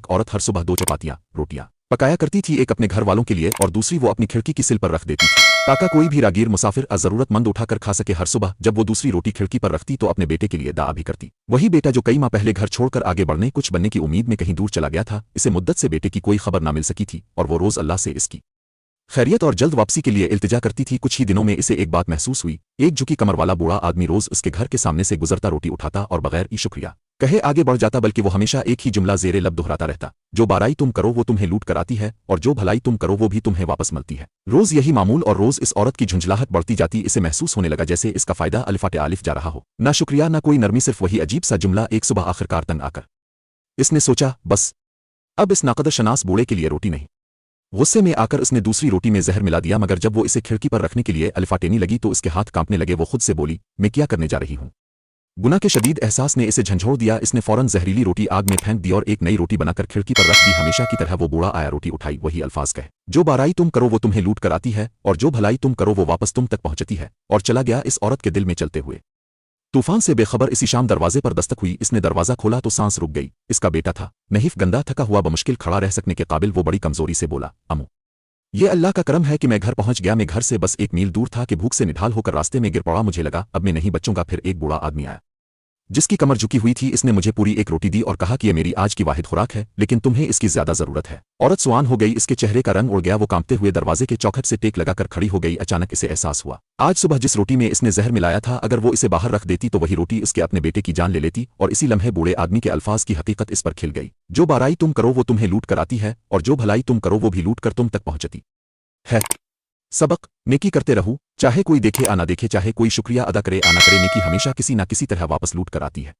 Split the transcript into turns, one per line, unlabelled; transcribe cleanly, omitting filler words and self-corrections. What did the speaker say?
एक औरत हर सुबह 2 चपातियां रोटियां पकाया करती थी, एक अपने घर वालों के लिए और दूसरी वो अपनी खिड़की की सिल पर रख देती थी ताकि कोई भी रागीर मुसाफिर ज़रूरतमंद उठाकर खा सके। हर सुबह जब वो दूसरी रोटी खिड़की पर रखती तो अपने बेटे के लिए दुआ भी करती। वही बेटा जो कई माह पहले घर छोड़कर आगे बढ़ने कुछ बनने की उम्मीद में कहीं दूर चला गया था, इसे मुद्दत से बेटे की कोई खबर ना मिल सकी थी और वो रोज़ अल्लाह से इसकी खैरियत और जल्द वापसी के लिए इल्तिजा करती थी। कुछ ही दिनों में इसे एक बात महसूस हुई। एक झुकी कमर वाला बूढ़ा आदमी रोज उसके घर के सामने से गुजरता रोटी उठाता और बगैर ई शुक्रिया कहे आगे बढ़ जाता, बल्कि वो हमेशा एक ही जुमला ज़ेरे लब दोहराता रहता, जो बाराई तुम करो वो तुम्हें लूट कर आती है और जो भलाई तुम करो वो भी तुम्हें वापस मिलती है। रोज यही मामूल और रोज इस औरत की झुंझलाहट बढ़ती जाती। इसे महसूस होने लगा जैसे इसका फायदा अलिफाटे आलिफ जा रहा हो, ना शुक्रिया ना कोई नरमी, सिर्फ वही अजीब सा जुमला। एक सुबह आखिरकार तंग आकर इसने सोचा, बस अब इस नाकदर शनास बूढ़े के लिए रोटी नहीं। गुस्से में आकर उसने दूसरी रोटी में जहर मिला दिया, मगर जब वो इसे खिड़की पर रखने के लिए अलिफाटेनी लगी तो इसके हाथ कांपने लगे। वो खुद से बोली, मैं क्या करने जा रही हूँ। गुनाह के शदीद एहसास ने इसे झंझोड़ दिया। इसने फौरन जहरीली रोटी आग में फेंक दी और एक नई रोटी बनाकर खिड़की पर रख दी। हमेशा की तरह वो बूढ़ा आया, रोटी उठाई, वही अल्फाज कहे, जो बाराई तुम करो वो तुम्हें लूट कर आती है और जो भलाई तुम करो वो वापस तुम तक पहुंचती है, और चला गया। इस औरत के दिल में चलते हुए तूफान से बेखबर इसी शाम दरवाजे पर दस्तक हुई। इसने दरवाजा खोला तो सांस रुक गई। इसका बेटा था, नहीफ, गंदा, थका हुआ, बमुश्किल खड़ा रह सकने के काबिल। वो बड़ी कमजोरी से बोला, अम्मू, ये अल्लाह का करम है कि मैं घर पहुंच गया। मैं घर से बस 1 मील दूर था कि भूख से निढाल होकर रास्ते में गिर पड़ा। मुझे लगा अब मैं नहीं बचूंगा। फिर एक बूढ़ा आदमी आया जिसकी कमर झुकी हुई थी। इसने मुझे पूरी एक रोटी दी और कहा कि ये मेरी आज की वाहिद खुराक है, लेकिन तुम्हें इसकी ज्यादा जरूरत है। औरत सुआन हो गई, इसके चेहरे का रंग उड़ गया। वो कांपते हुए दरवाजे के चौखट से टेक लगाकर खड़ी हो गई। अचानक इसे एहसास हुआ, आज सुबह जिस रोटी में इसने जहर मिलाया था, अगर वो इसे बाहर रख देती तो वही रोटी इसके अपने बेटे की जान ले लेती। और इसी लम्हे बूढ़े आदमी के अल्फाज की हकीकत इस पर खिल गई, जो बाराई तुम करो वो तुम्हें लूट कर आती है और जो भलाई तुम करो वो भी लूट कर तुम तक पहुंचती है। सबक, नेकी करते रहूं, चाहे कोई देखे आ ना देखे, चाहे कोई शुक्रिया अदा करे आ ना करे, नेकी हमेशा किसी ना किसी तरह वापस लूट कर आती है।